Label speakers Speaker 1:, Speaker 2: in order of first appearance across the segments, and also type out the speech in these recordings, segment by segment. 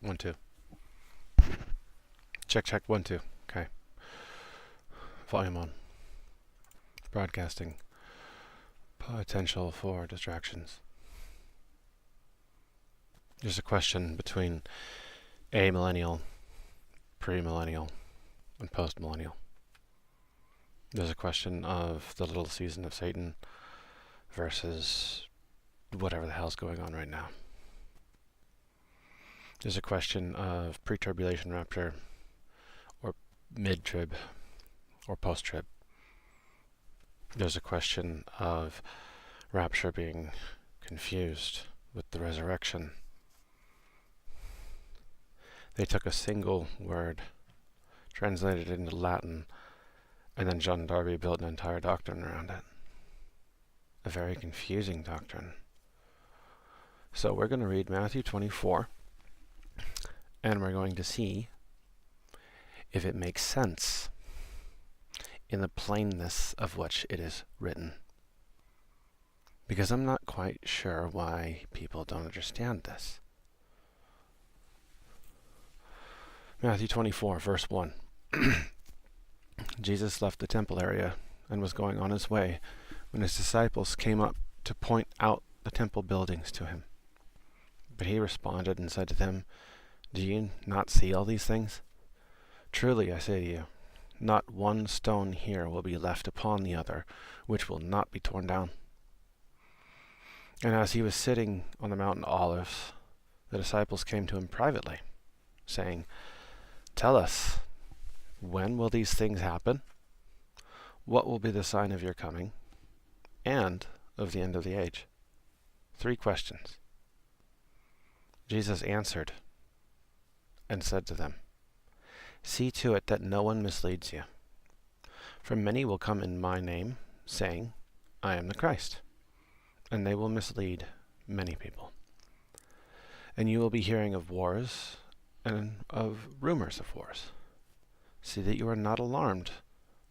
Speaker 1: 1, 2. Check, check, 1, 2. Okay. Volume on. Broadcasting. Potential for distractions. There's a question between amillennial, premillennial, and postmillennial. There's a question of the little season of Satan versus whatever the hell's going on right now. There's a question of pre-tribulation rapture, or mid-trib, or post-trib. There's a question of rapture being confused with the resurrection. They took a single word, translated it into Latin, and then John Darby built an entire doctrine around it. A very confusing doctrine. So we're going to read Matthew 24, and we're going to see if it makes sense in the plainness of which it is written. Because I'm not quite sure why people don't understand this. Matthew 24, verse 1. Jesus left the temple area and was going on his way when his disciples came up to point out the temple buildings to him. But he responded and said to them, "Do you not see all these things? Truly I say to you, not one stone here will be left upon the other, which will not be torn down." And as he was sitting on the Mount of Olives, the disciples came to him privately, saying, "Tell us, when will these things happen? What will be the sign of your coming and of the end of the age?" 3 questions. Jesus answered and said to them, "See to it that no one misleads you. For many will come in my name, saying, 'I am the Christ,' and they will mislead many people. And you will be hearing of wars and of rumors of wars. See that you are not alarmed,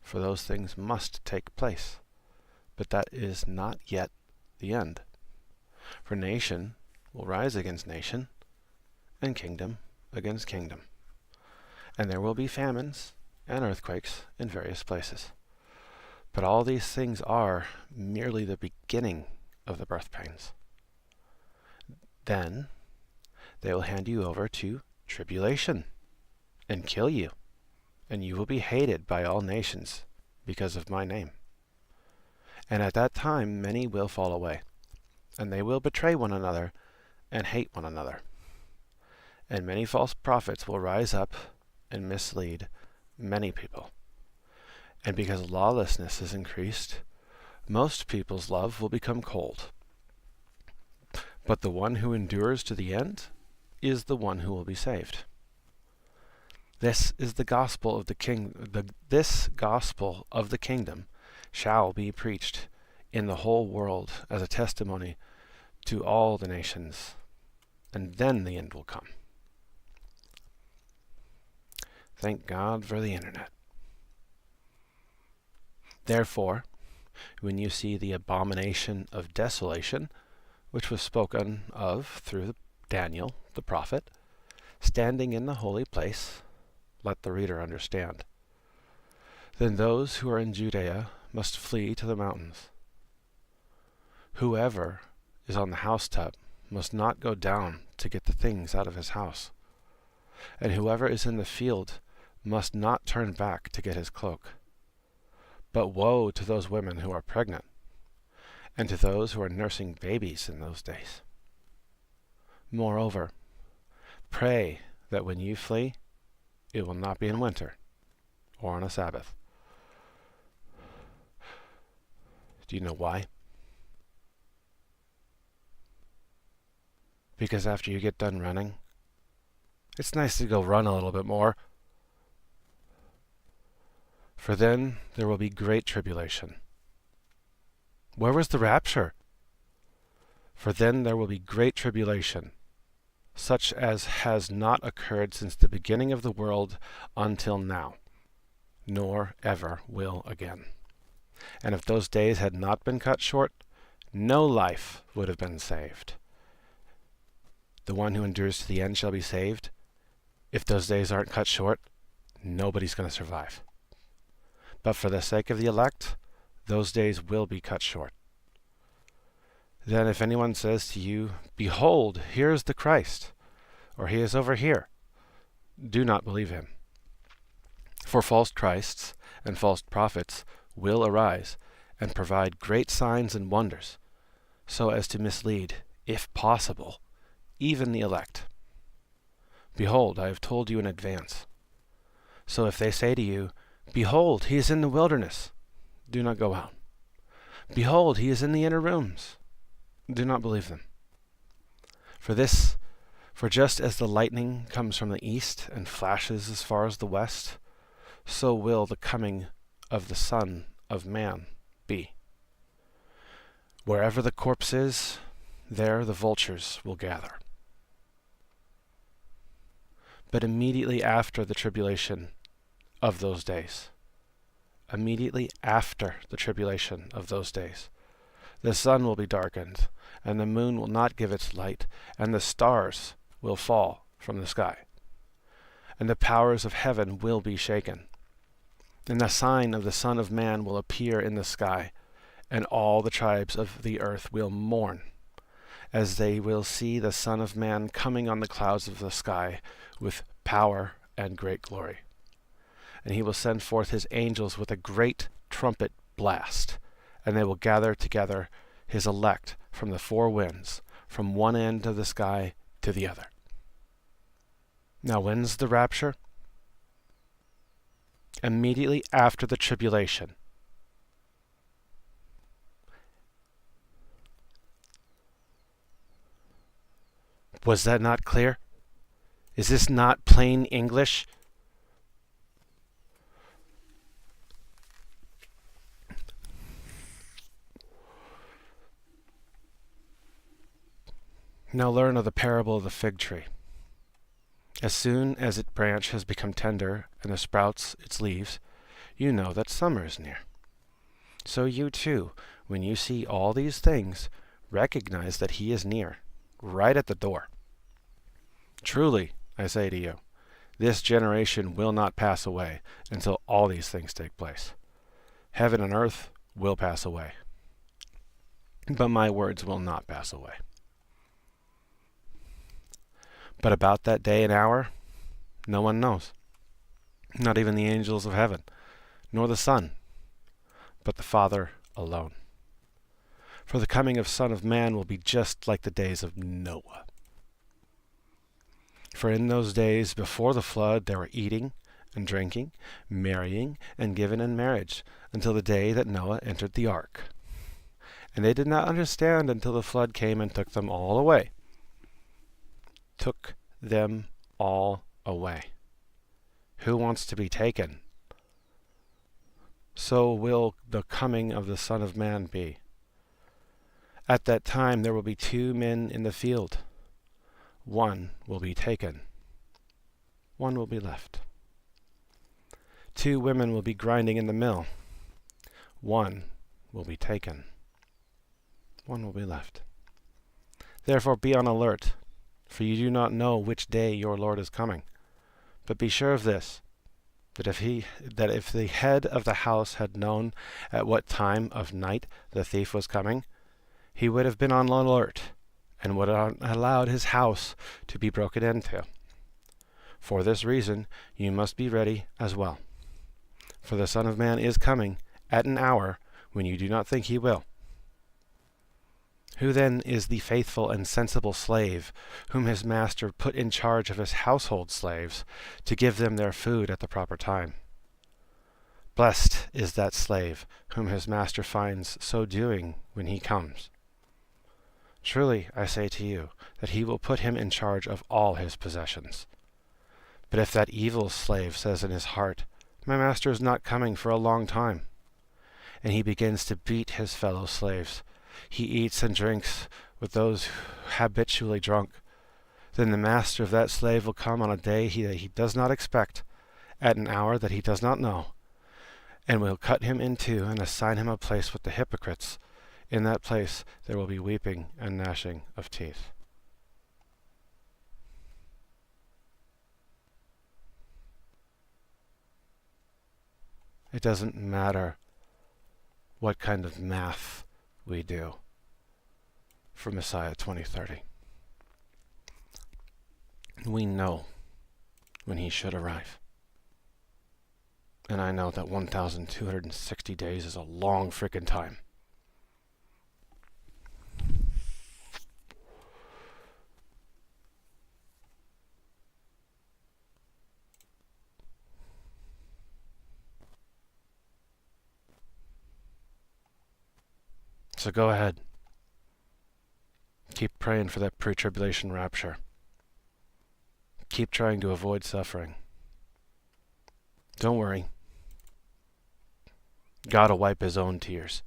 Speaker 1: for those things must take place, but that is not yet the end. For nation will rise against nation, and kingdom against kingdom. And there will be famines and earthquakes in various places. But all these things are merely the beginning of the birth pains. Then they will hand you over to tribulation and kill you, and you will be hated by all nations because of my name. And at that time many will fall away, and they will betray one another and hate one another. And many false prophets will rise up and mislead many people. And because lawlessness is increased, most people's love will become cold. But the one who endures to the end is the one who will be saved. This is the gospel of the this gospel of the kingdom shall be preached in the whole world as a testimony to all the nations, and then the end will come." Thank God for the internet. "Therefore, when you see the abomination of desolation, which was spoken of through Daniel the prophet, standing in the holy place," let the reader understand, "then those who are in Judea must flee to the mountains. Whoever is on the housetop must not go down to get the things out of his house, and whoever is in the field must not turn back to get his cloak. But woe to those women who are pregnant, and to those who are nursing babies in those days. Moreover, pray that when you flee, it will not be in winter or on a Sabbath." Do you know why? Because after you get done running, it's nice to go run a little bit more. "For then there will be great tribulation." Where was the rapture? "For then there will be great tribulation, such as has not occurred since the beginning of the world until now, nor ever will again. And if those days had not been cut short, no life would have been saved. The one who endures to the end shall be saved. If those days aren't cut short, nobody's going to survive. But for the sake of the elect, those days will be cut short. Then if anyone says to you, "Behold, here is the Christ," or "He is over here," do not believe him. For false Christs and false prophets will arise and provide great signs and wonders, so as to mislead, if possible, even the elect. Behold, I have told you in advance. So if they say to you, "Behold, he is in the wilderness," do not go out. "Behold, he is in the inner rooms," do not believe them. For just as the lightning comes from the east and flashes as far as the west, so will the coming of the Son of Man be. Wherever the corpse is, there the vultures will gather. But immediately after the tribulation of those days, the sun will be darkened, and the moon will not give its light, and the stars will fall from the sky, and the powers of heaven will be shaken. And the sign of the Son of Man will appear in the sky, and all the tribes of the earth will mourn, as they will see the Son of Man coming on the clouds of the sky with power and great glory. And he will send forth his angels with a great trumpet blast, and they will gather together his elect from the four winds, from one end of the sky to the other. Now when's the rapture? Immediately after the tribulation. Was that not clear? Is this not plain English? Now learn of the parable of the fig tree. As soon as its branch has become tender and sprouts its leaves, you know that summer is near. So you too, when you see all these things, recognize that he is near, right at the door. Truly, I say to you, this generation will not pass away until all these things take place. Heaven and earth will pass away, but my words will not pass away. But about that day and hour, no one knows, not even the angels of heaven, nor the Son, but the Father alone. For the coming of Son of Man will be just like the days of Noah. For in those days before the flood there were eating and drinking, marrying and giving in marriage, until the day that Noah entered the ark. And they did not understand until the flood came and took them all away. Took them all away. Who wants to be taken? So will the coming of the Son of Man be. At that time there will be 2 men in the field. One will be taken. One will be left. 2 women will be grinding in the mill. One will be taken. One will be left. Therefore be on alert, for you do not know which day your Lord is coming. But be sure of this, that if the head of the house had known at what time of night the thief was coming, he would have been on alert, and would have allowed his house to be broken into. For this reason you must be ready as well. For the Son of Man is coming at an hour when you do not think he will. Who then is the faithful and sensible slave, whom his master put in charge of his household slaves, to give them their food at the proper time? Blessed is that slave, whom his master finds so doing when he comes. Truly, I say to you, that he will put him in charge of all his possessions. But if that evil slave says in his heart, "My master is not coming for a long time," and he begins to beat his fellow slaves, he eats and drinks with those habitually drunk, then the master of that slave will come on a day that he does not expect, at an hour that he does not know, and will cut him in two and assign him a place with the hypocrites. In that place there will be weeping and gnashing of teeth. It doesn't matter what kind of math we do for Messiah 2030. We know when he should arrive. And I know that 1,260 days is a long frickin' time. So go ahead. Keep praying for that pre-tribulation rapture. Keep trying to avoid suffering. Don't worry. God will wipe his own tears.